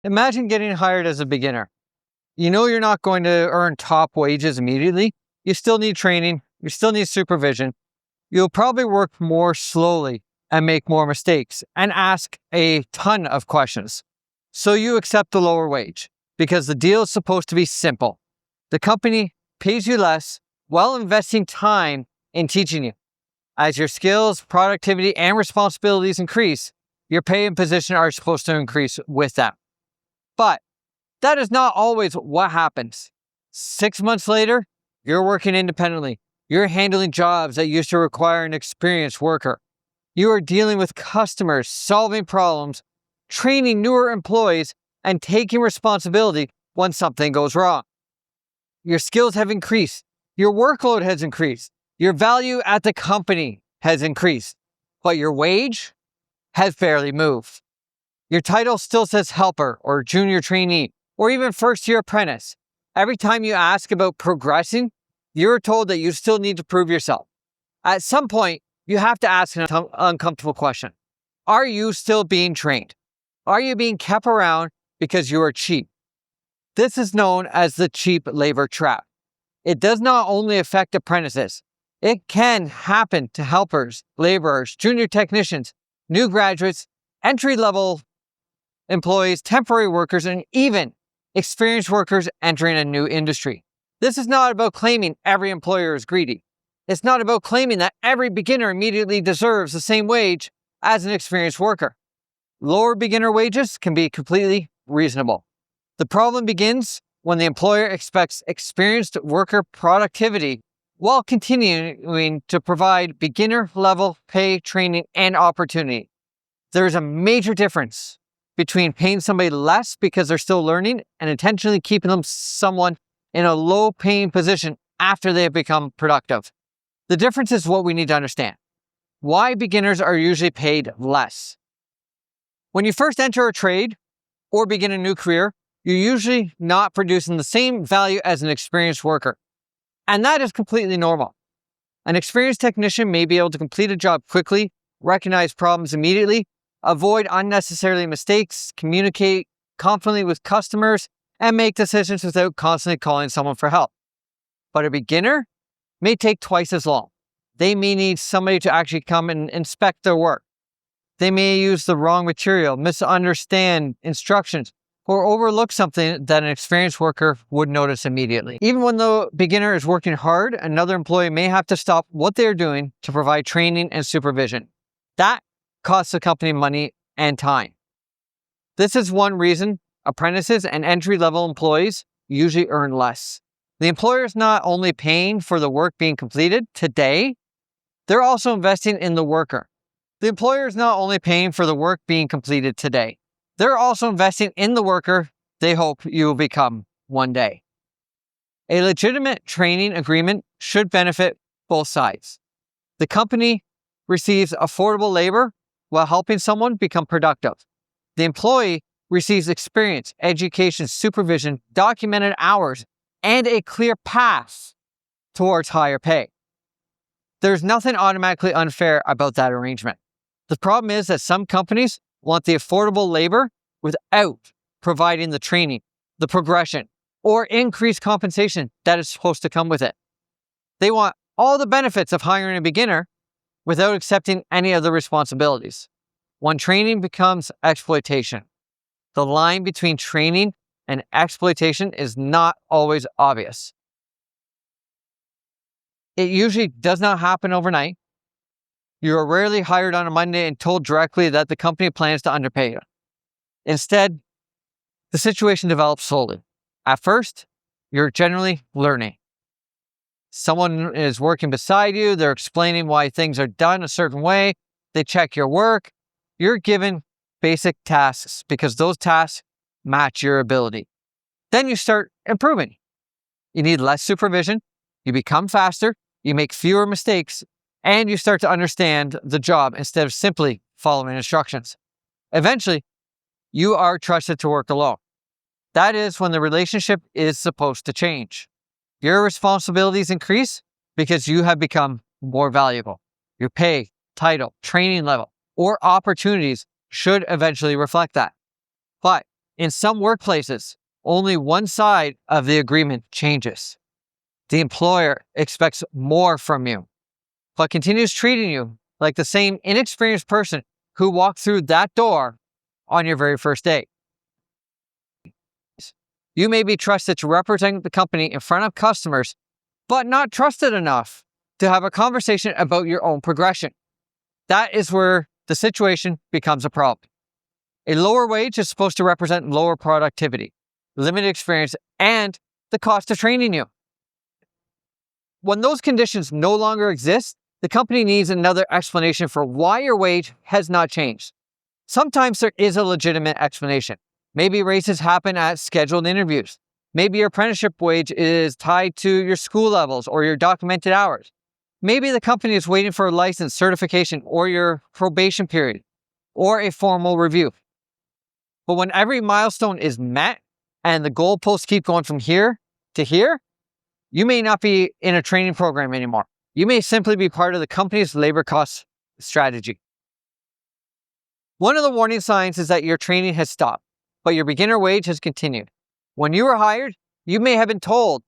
Imagine getting hired as a beginner. You know you're not going to earn top wages immediately. You still need training. You still need supervision. You'll probably work more slowly and make more mistakes and ask a ton of questions. So you accept the lower wage because the deal is supposed to be simple. The company pays you less while investing time in teaching you. As your skills, productivity, and responsibilities increase, your pay and position are supposed to increase with that. But that is not always what happens. 6 months later, you're working independently. You're handling jobs that used to require an experienced worker. You are dealing with customers, solving problems, training newer employees, and taking responsibility when something goes wrong. Your skills have increased. Your workload has increased. Your value at the company has increased. But your wage has barely moved. Your title still says helper or junior trainee or even first-year apprentice. Every time you ask about progressing, you're told that you still need to prove yourself. At some point, you have to ask an uncomfortable question. Are you still being trained? Are you being kept around because you are cheap? This is known as the cheap labor trap. It does not only affect apprentices. It can happen to helpers, laborers, junior technicians, new graduates, entry-level employees, temporary workers, and even experienced workers entering a new industry. This is not about claiming every employer is greedy. It's not about claiming that every beginner immediately deserves the same wage as an experienced worker. Lower beginner wages can be completely reasonable. The problem begins when the employer expects experienced worker productivity while continuing to provide beginner-level pay, training, and opportunity. There is a major difference between paying somebody less because they're still learning and intentionally keeping someone in a low-paying position after they have become productive. The difference is what we need to understand. Why beginners are usually paid less. When you first enter a trade or begin a new career, you're usually not producing the same value as an experienced worker. And that is completely normal. An experienced technician may be able to complete a job quickly, recognize problems immediately, avoid unnecessary mistakes, communicate confidently with customers, and make decisions without constantly calling someone for help. But a beginner may take twice as long. They may need somebody to actually come and inspect their work. They may use the wrong material, misunderstand instructions, or overlook something that an experienced worker would notice immediately. Even when the beginner is working hard, another employee may have to stop what they're doing to provide training and supervision. That costs the company money and time. This is one reason apprentices and entry-level employees usually earn less. The employer is not only paying for the work being completed today, they're also investing in the worker. The employer is not only paying for the work being completed today, they're also investing in the worker they hope you will become one day. A legitimate training agreement should benefit both sides. The company receives affordable labor while helping someone become productive. The employee receives experience, education, supervision, documented hours, and a clear path towards higher pay. There's nothing automatically unfair about that arrangement. The problem is that some companies want the affordable labor without providing the training, the progression, or increased compensation that is supposed to come with it. They want all the benefits of hiring a beginner without accepting any of the responsibilities. When training becomes exploitation, the line between training and exploitation is not always obvious. It usually does not happen overnight. You are rarely hired on a Monday and told directly that the company plans to underpay you. Instead, the situation develops slowly. At first, you're generally learning. Someone is working beside you. They're explaining why things are done a certain way. They check your work. You're given basic tasks because those tasks match your ability. Then you start improving. You need less supervision. You become faster. You make fewer mistakes. And you start to understand the job instead of simply following instructions. Eventually, you are trusted to work alone. That is when the relationship is supposed to change. Your responsibilities increase because you have become more valuable. Your pay, title, training level, or opportunities should eventually reflect that. But In some workplaces, only one side of the agreement changes. The employer expects more from you, but continues treating you like the same inexperienced person who walked through that door on your very first day. You may be trusted to represent the company in front of customers, but not trusted enough to have a conversation about your own progression. That is where the situation becomes a problem. A lower wage is supposed to represent lower productivity, limited experience, and the cost of training you. When those conditions no longer exist, the company needs another explanation for why your wage has not changed. Sometimes there is a legitimate explanation. Maybe raises happen at scheduled interviews. Maybe your apprenticeship wage is tied to your school levels or your documented hours. Maybe the company is waiting for a license, certification, or your probation period, or a formal review. But when every milestone is met and the goalposts keep going from here to here, you may not be in a training program anymore. You may simply be part of the company's labor cost strategy. One of the warning signs is that your training has stopped, but your beginner wage has continued. When you were hired, you may have been told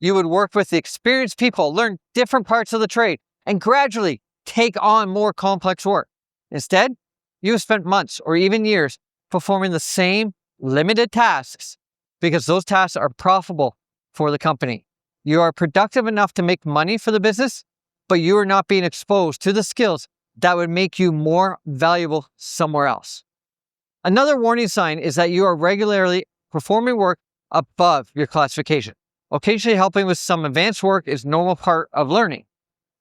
you would work with the experienced people, learn different parts of the trade, and gradually take on more complex work. Instead, you have spent months or even years performing the same limited tasks because those tasks are profitable for the company. You are productive enough to make money for the business, but you are not being exposed to the skills that would make you more valuable somewhere else. Another warning sign is that you are regularly performing work above your classification. Occasionally helping with some advanced work is a normal part of learning.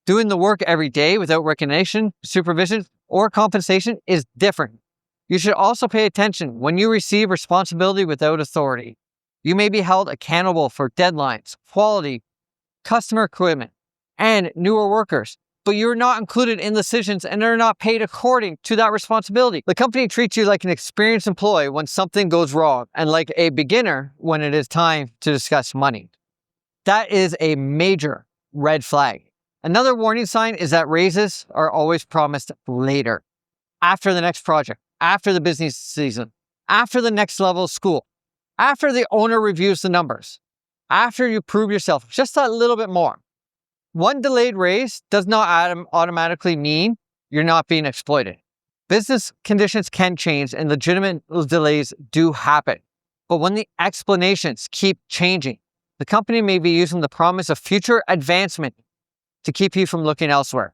Doing the work every day without recognition, supervision, or compensation is different. You should also pay attention when you receive responsibility without authority. You may be held accountable for deadlines, quality, customer equipment, and newer workers, but you're not included in decisions and are not paid according to that responsibility. The company treats you like an experienced employee when something goes wrong and like a beginner when it is time to discuss money. That is a major red flag. Another warning sign is that raises are always promised later, after the next project, after the business season, after the next level of school, after the owner reviews the numbers, after you prove yourself just a little bit more. One delayed raise does not automatically mean you're not being exploited. Business conditions can change and legitimate delays do happen. But when the explanations keep changing, the company may be using the promise of future advancement to keep you from looking elsewhere.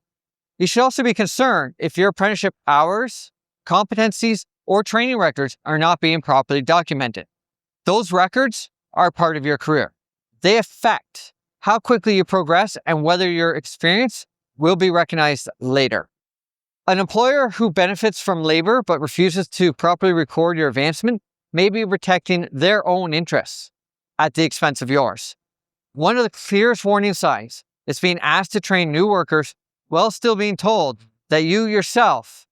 You should also be concerned if your apprenticeship hours, competencies, or training records are not being properly documented. Those records are part of your career. They affect how quickly you progress and whether your experience will be recognized later. An employer who benefits from labor but refuses to properly record your advancement may be protecting their own interests at the expense of yours. One of the clearest warning signs is being asked to train new workers while still being told that you yourself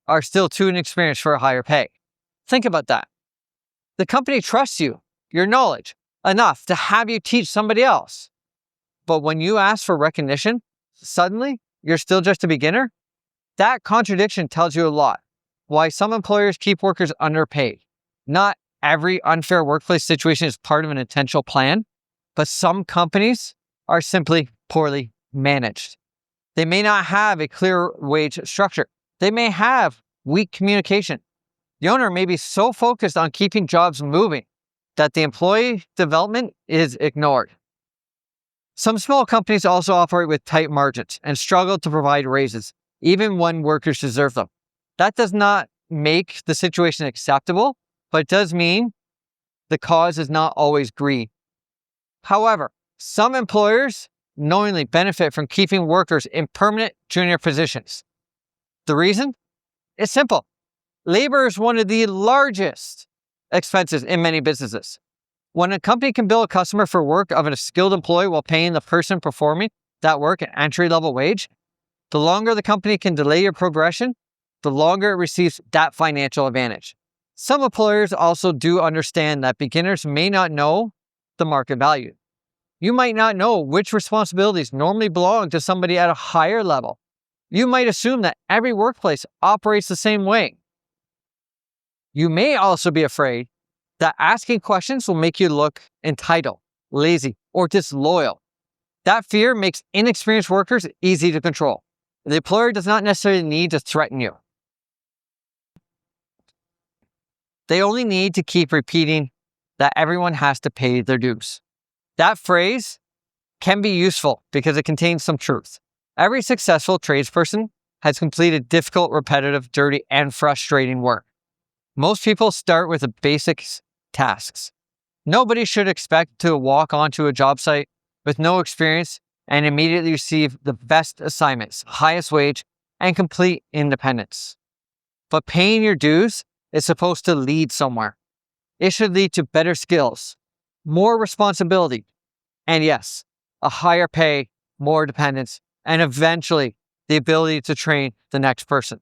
are still too inexperienced for a higher pay. Think about that. The company trusts you, your knowledge, enough to have you teach somebody else. But when you ask for recognition, suddenly you're still just a beginner? That contradiction tells you a lot. Why some employers keep workers underpaid. Not every unfair workplace situation is part of an intentional plan, but some companies are simply poorly managed. They may not have a clear wage structure. They may have weak communication. The owner may be so focused on keeping jobs moving that the employee development is ignored. Some small companies also operate with tight margins and struggle to provide raises, even when workers deserve them. That does not make the situation acceptable, but it does mean the cause is not always green. However, some employers knowingly benefit from keeping workers in permanent junior positions. The reason? It's simple. Labor is one of the largest expenses in many businesses. When a company can bill a customer for work of a skilled employee while paying the person performing that work an entry-level wage, the longer the company can delay your progression, the longer it receives that financial advantage. Some employers also do understand that beginners may not know the market value. You might not know which responsibilities normally belong to somebody at a higher level. You might assume that every workplace operates the same way. You may also be afraid that asking questions will make you look entitled, lazy, or disloyal. That fear makes inexperienced workers easy to control. The employer does not necessarily need to threaten you. They only need to keep repeating that everyone has to pay their dues. That phrase can be useful because it contains some truth. Every successful tradesperson has completed difficult, repetitive, dirty, and frustrating work. Most people start with the basic tasks. Nobody should expect to walk onto a job site with no experience and immediately receive the best assignments, highest wage, and complete independence. But paying your dues is supposed to lead somewhere. It should lead to better skills, more responsibility, and yes, a higher pay, more dependence, and eventually the ability to train the next person.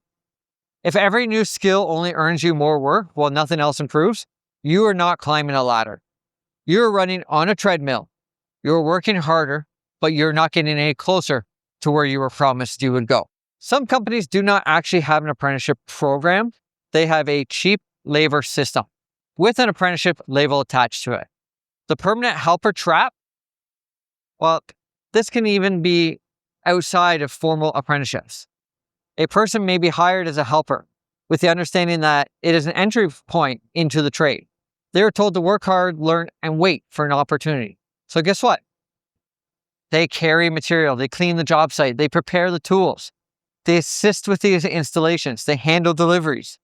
If every new skill only earns you more work while nothing else improves, you are not climbing a ladder. You're running on a treadmill. You're working harder, but you're not getting any closer to where you were promised you would go. Some companies do not actually have an apprenticeship program. They have a cheap labor system with an apprenticeship label attached to it. The permanent helper trap, well, this can even be outside of formal apprenticeships. A person may be hired as a helper with the understanding that it is an entry point into the trade. They are told to work hard, learn, and wait for an opportunity. So guess what? They carry material, they clean the job site, they prepare the tools, they assist with these installations, they handle deliveries,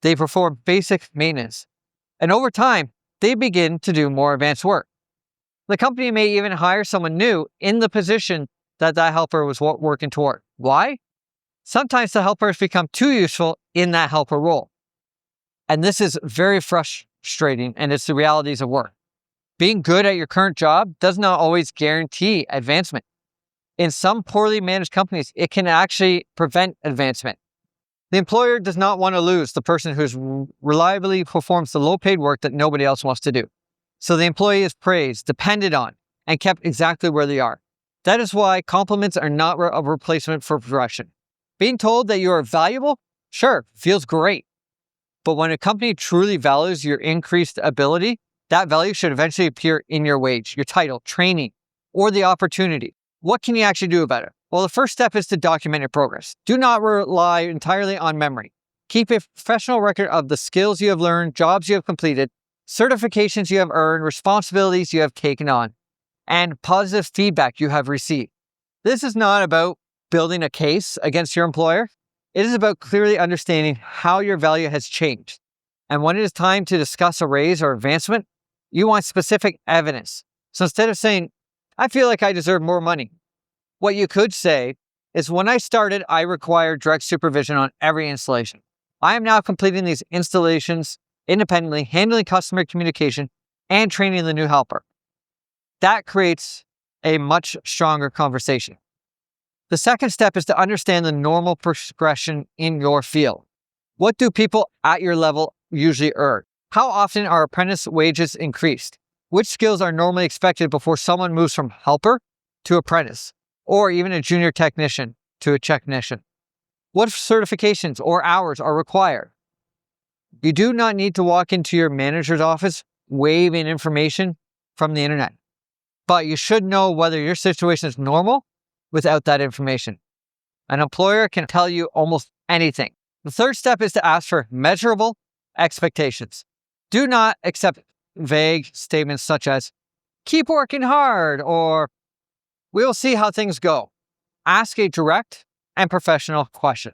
they perform basic maintenance, and over time, they begin to do more advanced work. The company may even hire someone new in the position that helper was working toward. Why? Sometimes the helpers become too useful in that helper role. And this is very frustrating, and it's the realities of work. Being good at your current job does not always guarantee advancement. In some poorly managed companies, it can actually prevent advancement. The employer does not want to lose the person who reliably performs the low-paid work that nobody else wants to do. So the employee is praised, depended on, and kept exactly where they are. That is why compliments are not a replacement for progression. Being told that you are valuable, sure, feels great. But when a company truly values your increased ability, that value should eventually appear in your wage, your title, training, or the opportunity. What can you actually do about it? Well, the first step is to document your progress. Do not rely entirely on memory. Keep a professional record of the skills you have learned, jobs you have completed, certifications you have earned, responsibilities you have taken on, and positive feedback you have received. This is not about building a case against your employer. It is about clearly understanding how your value has changed. And when it is time to discuss a raise or advancement, you want specific evidence. So instead of saying, I feel like I deserve more money, what you could say is, when I started, I required direct supervision on every installation. I am now completing these installations independently, handling customer communication, and training the new helper. That creates a much stronger conversation. The second step is to understand the normal progression in your field. What do people at your level usually earn? How often are apprentice wages increased? Which skills are normally expected before someone moves from helper to apprentice, or even a junior technician to a technician? What certifications or hours are required? You do not need to walk into your manager's office waving information from the internet, but you should know whether your situation is normal without that information. An employer can tell you almost anything. The third step is to ask for measurable expectations. Do not accept vague statements such as, keep working hard, or we'll see how things go. Ask a direct and professional question.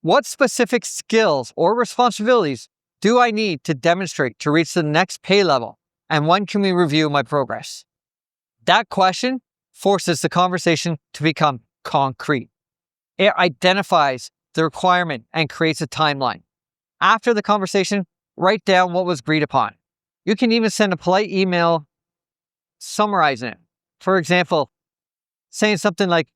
What specific skills or responsibilities do I need to demonstrate to reach the next pay level? And when can we review my progress? That question forces the conversation to become concrete. It identifies the requirement and creates a timeline. After the conversation, write down what was agreed upon. You can even send a polite email summarizing it. For example, saying something like,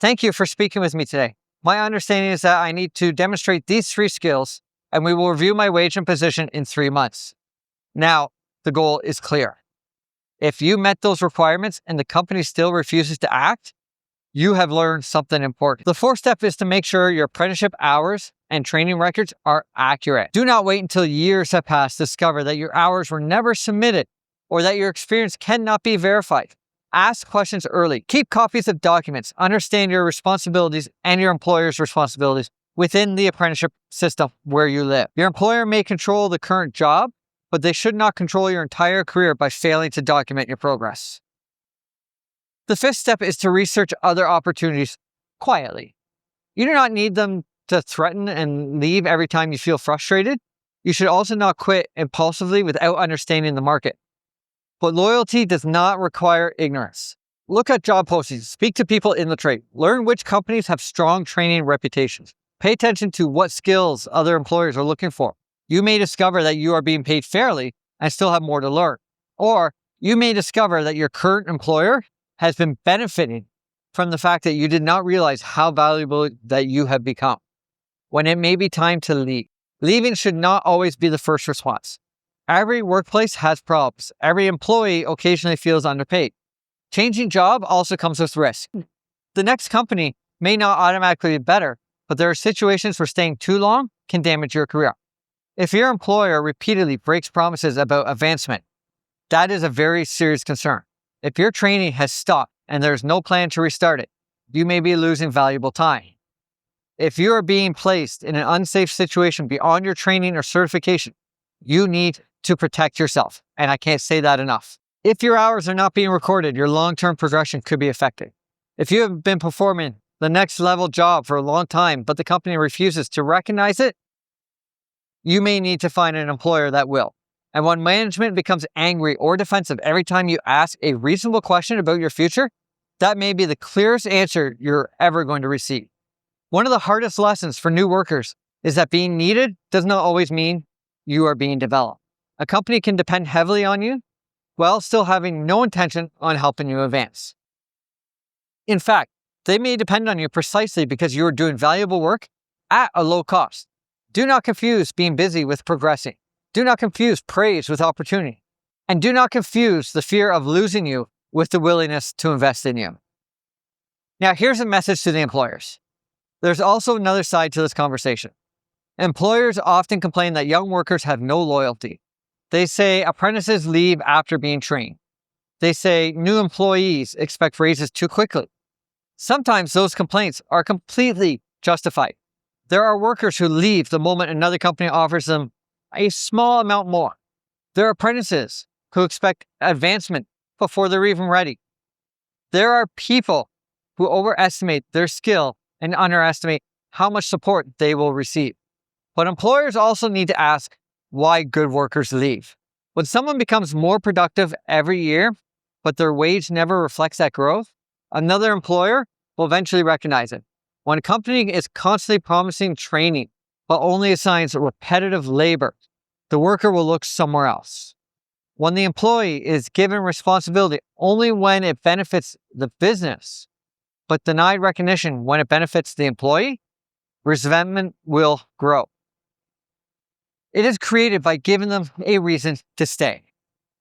thank you for speaking with me today. My understanding is that I need to demonstrate these 3 skills, and we will review my wage and position in 3 months. Now, the goal is clear. If you met those requirements and the company still refuses to act, you have learned something important. The fourth step is to make sure your apprenticeship hours and training records are accurate. Do not wait until years have passed to discover that your hours were never submitted or that your experience cannot be verified. Ask questions early. Keep copies of documents. Understand your responsibilities and your employer's responsibilities within the apprenticeship system where you live. Your employer may control the current job, but they should not control your entire career by failing to document your progress. The fifth step is to research other opportunities quietly. You do not need them to threaten and leave every time you feel frustrated. You should also not quit impulsively without understanding the market. But loyalty does not require ignorance. Look at job postings, speak to people in the trade, learn which companies have strong training reputations. Pay attention to what skills other employers are looking for. You may discover that you are being paid fairly and still have more to learn. Or you may discover that your current employer has been benefiting from the fact that you did not realize how valuable that you have become. When it may be time to leave. Leaving should not always be the first response. Every workplace has problems. Every employee occasionally feels underpaid. Changing job also comes with risk. The next company may not automatically be better, but there are situations where staying too long can damage your career. If your employer repeatedly breaks promises about advancement, that is a very serious concern. If your training has stopped and there's no plan to restart it, you may be losing valuable time. If you are being placed in an unsafe situation beyond your training or certification, you need to protect yourself. And I can't say that enough. If your hours are not being recorded, your long-term progression could be affected. If you have been performing the next level job for a long time, but the company refuses to recognize it, you may need to find an employer that will. And when management becomes angry or defensive every time you ask a reasonable question about your future, that may be the clearest answer you're ever going to receive. One of the hardest lessons for new workers is that being needed does not always mean you are being developed. A company can depend heavily on you while still having no intention on helping you advance. In fact, they may depend on you precisely because you are doing valuable work at a low cost. Do not confuse being busy with progressing. Do not confuse praise with opportunity. And do not confuse the fear of losing you with the willingness to invest in you. Now, here's a message to the employers. There's also another side to this conversation. Employers often complain that young workers have no loyalty. They say apprentices leave after being trained. They say new employees expect raises too quickly. Sometimes those complaints are completely justified. There are workers who leave the moment another company offers them a small amount more. There are apprentices who expect advancement before they're even ready. There are people who overestimate their skill and underestimate how much support they will receive. But employers also need to ask why good workers leave. When someone becomes more productive every year, but their wage never reflects that growth, another employer will eventually recognize it. When a company is constantly promising training, but only assigns repetitive labor, the worker will look somewhere else. When the employee is given responsibility only when it benefits the business, but denied recognition when it benefits the employee, resentment will grow. It is created by giving them a reason to stay.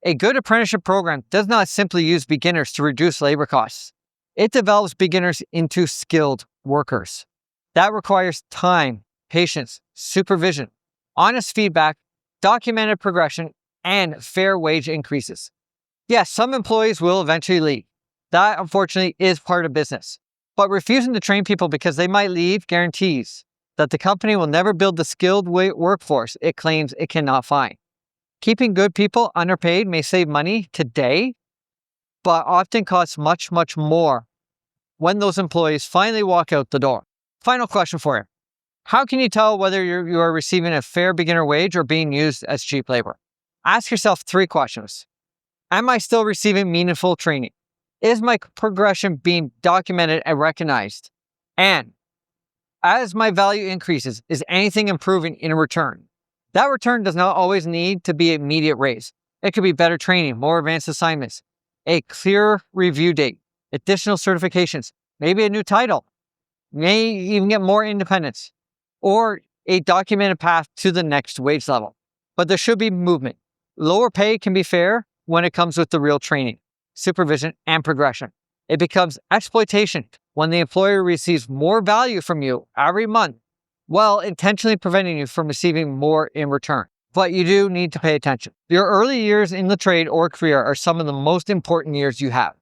A good apprenticeship program does not simply use beginners to reduce labor costs. It develops beginners into skilled workers. That requires time, patience, supervision, honest feedback, documented progression, and fair wage increases. Yes, some employees will eventually leave. That, unfortunately, is part of business. But refusing to train people because they might leave guarantees that the company will never build the skilled workforce it claims it cannot find. Keeping good people underpaid may save money today, but often costs much, much more when those employees finally walk out the door. Final question for you. How can you tell whether you are receiving a fair beginner wage or being used as cheap labor? Ask yourself 3 questions. Am I still receiving meaningful training? Is my progression being documented and recognized? And as my value increases, is anything improving in return? That return does not always need to be an immediate raise. It could be better training, more advanced assignments, a clear review date, additional certifications, maybe a new title, may even get more independence, or a documented path to the next wage level. But there should be movement. Lower pay can be fair when it comes with the real training, supervision, and progression. It becomes exploitation when the employer receives more value from you every month while intentionally preventing you from receiving more in return. But you do need to pay attention. Your early years in the trade or career are some of the most important years you have.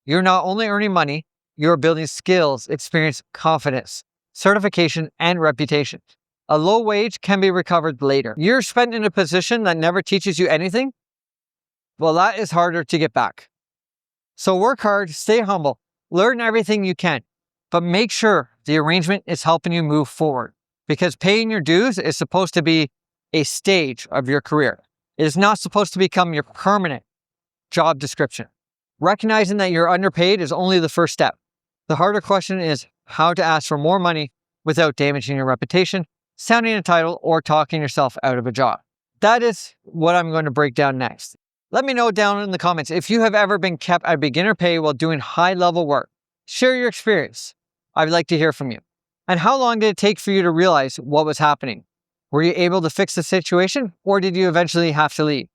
You're not only earning money, you're building skills, experience, confidence, certification, and reputation. A low wage can be recovered later. You're spent in a position that never teaches you anything? Well, that is harder to get back. So work hard, stay humble, learn everything you can, but make sure the arrangement is helping you move forward, because paying your dues is supposed to be a stage of your career. It is not supposed to become your permanent job description. Recognizing that you're underpaid is only the first step. The harder question is how to ask for more money without damaging your reputation, sounding entitled, or talking yourself out of a job. That is what I'm going to break down next. Let me know down in the comments if you have ever been kept at beginner pay while doing high-level work. Share your experience. I'd like to hear from you. And how long did it take for you to realize what was happening? Were you able to fix the situation, or did you eventually have to leave?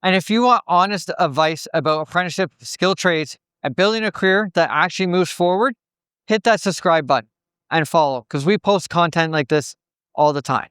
And if you want honest advice about apprenticeship, skilled trades, and building a career that actually moves forward, hit that subscribe button and follow, because we post content like this all the time.